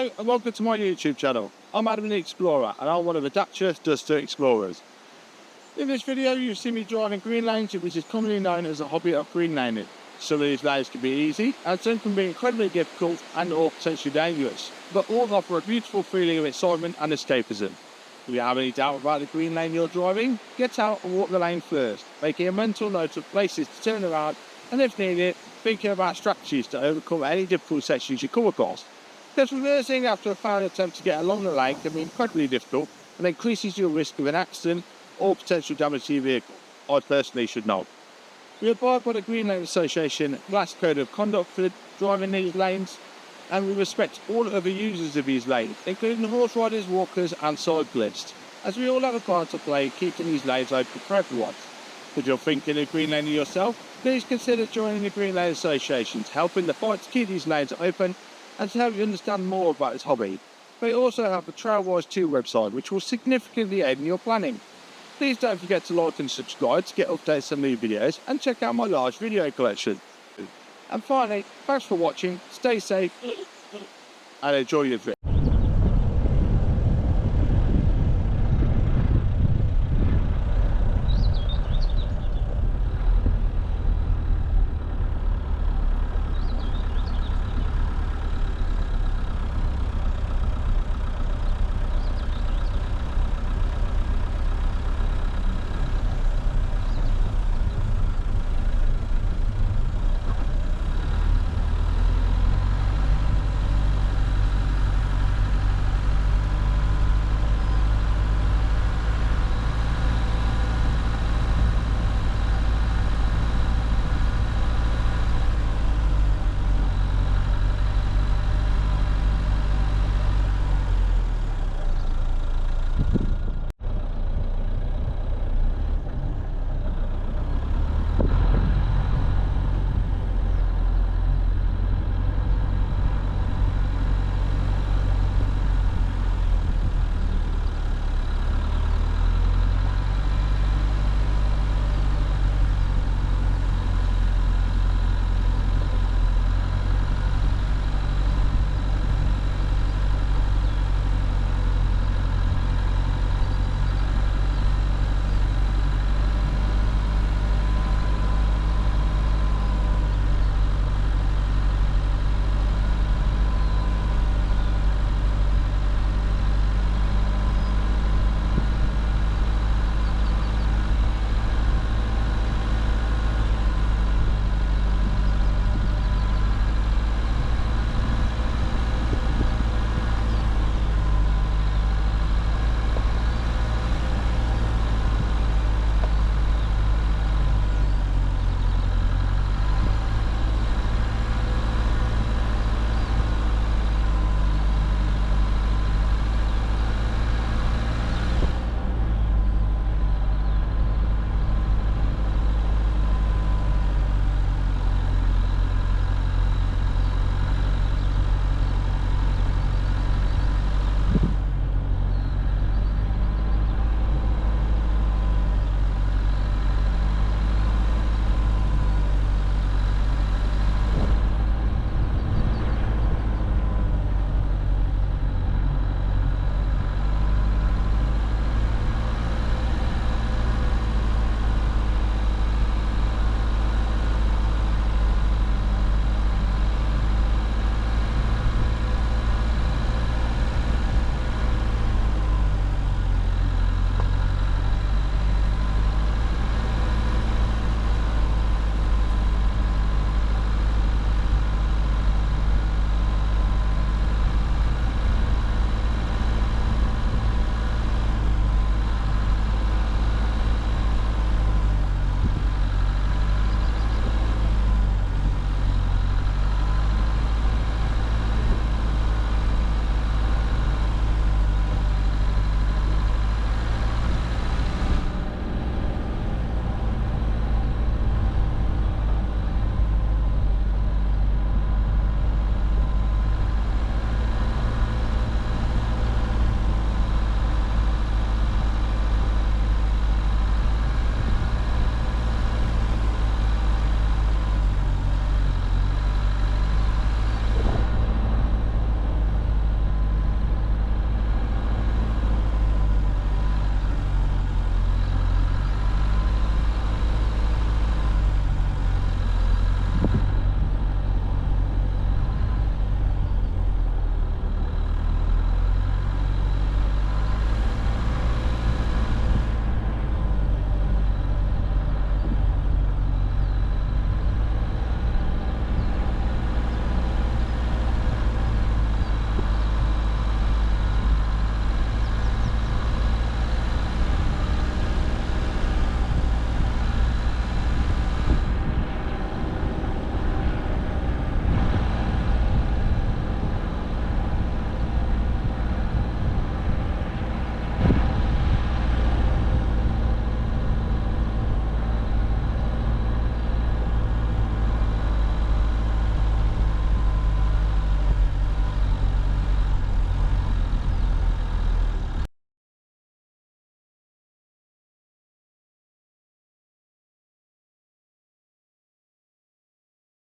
Hello and welcome to my YouTube channel. I'm Adam the Explorer and I'm one of the TW2 Explorers. In this video you'll see me driving green lanes, which is commonly known as a hobby of green laning. Some of these lanes can be easy and some can be incredibly difficult and or potentially dangerous, but all offer a beautiful feeling of excitement and escapism. If you have any doubt about the green lane you're driving, get out and walk the lane first, making a mental note of places to turn around and if needed, thinking about strategies to overcome any difficult sections you come across. Because reversing after a failed attempt to get along the lane can be incredibly difficult and increases your risk of an accident or potential damage to your vehicle. I personally should know. We abide by the Green Lane Association Glass Code of Conduct for driving these lanes, and we respect all other users of these lanes, including horse riders, walkers and cyclists, as we all have a part to play keeping these lanes open for everyone. If you're thinking of green laning yourself, please consider joining the Green Lane Association to help in the fight to keep these lanes open and to help you understand more about this hobby. We also have the Trailwise 2 website, which will significantly aid in your planning. Please don't forget to like and subscribe to get updates on new videos and check out my large video collection. And finally, thanks for watching, stay safe and enjoy your trip.